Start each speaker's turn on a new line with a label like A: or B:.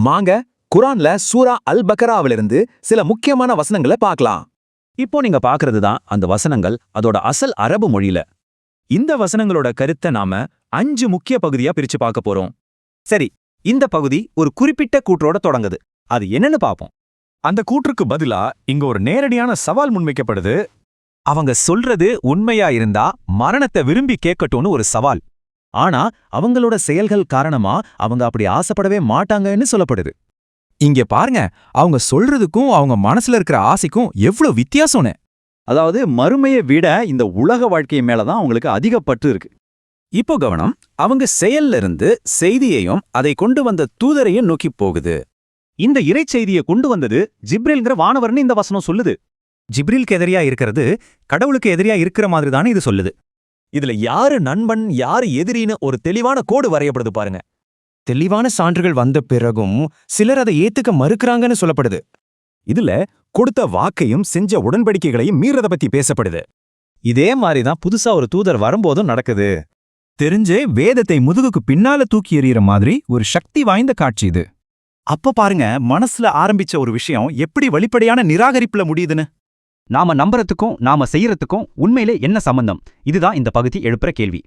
A: வாங்க குர்ஆன்ல சூரா அல் பக்ராவிலிருந்து சில முக்கியமான வசனங்களை பார்க்கலாம்.
B: இப்போ நீங்க பாக்குறது தான் அந்த வசனங்கள் அதோட அசல் அரபு மொழியில. இந்த வசனங்களோட கருத்தை நாம 5 முக்கிய பகுதியா பிரிச்சு பார்க்க போறோம். சரி, இந்த பகுதி ஒரு குறிப்பிட்ட கூற்றோட தொடங்குது. அது என்னன்னு பாப்போம்.
C: அந்த கூற்றுக்கு பதிலா இங்க ஒரு நேரடியான சவால் முன்வைக்கப்படுது.
B: அவங்க சொல்றது உண்மையா இருந்தா மரணத்தை விரும்பி கேட்கட்டும்னு ஒரு சவால். ஆனா அவங்களோட செயல்கள் காரணமா அவங்க அப்படி ஆசைப்படவே மாட்டாங்கன்னு சொல்லப்படுது.
D: இங்க பாருங்க, அவங்க சொல்றதுக்கும் அவங்க மனசுல இருக்கிற ஆசைக்கும் எவ்வளவு வித்தியாசம்னு.
E: அதாவது மறுமையை விட இந்த உலக வாழ்க்கை மேலதான் அவங்களுக்கு அதிக பற்று இருக்கு.
B: இப்போ கவனம், அவங்க செயல்ல இருந்து செய்தியையும் அதை கொண்டு வந்த தூதரையும் நோக்கி போகுது. இந்த இறைச்செய்தியை கொண்டு வந்தது ஜிப்ரீல்ங்கிற வானவர்னு இந்த வசனம் சொல்லுது. ஜிப்ரீலுக்கு எதிரியா இருக்கிறது கடவுளுக்கு எதிரியா இருக்கிற மாதிரி தானே இது சொல்லுது.
A: இதுல யாரு நண்பன் யாரு எதிரின்னு ஒரு தெளிவான கோடு வரையப்படுது பாருங்க.
D: தெளிவான சான்றுகள் வந்த பிறகும் சிலர் அதை ஏத்துக்க மறுக்கறாங்கன்னு சொல்லப்படுது.
C: இதுல கொடுத்த வாக்கையும் செஞ்ச உடன்படிக்கைகளையும் மீறத பத்தி பேசப்படுது.
B: இதே மாதிரி தான் புதுசா ஒரு தூதர் வரும்போதும் நடக்குது.
D: தெரிஞ்சே வேதத்தை முதுகுக்கு பின்னால தூக்கி எறிகிற மாதிரி ஒரு சக்தி வாய்ந்த காட்சி இது.
F: அப்ப பாருங்க, மனசுல ஆரம்பிச்ச ஒரு விஷயம் எப்படி வெளிப்படையான நிராகரிப்புல முடியுதுன்னு. நாம நம்புறதுக்கும் நாம செய்யறதுக்கும் உண்மையிலே என்ன சம்பந்தம்? இதுதான் இந்த பகுதி எழுப்புற கேள்வி.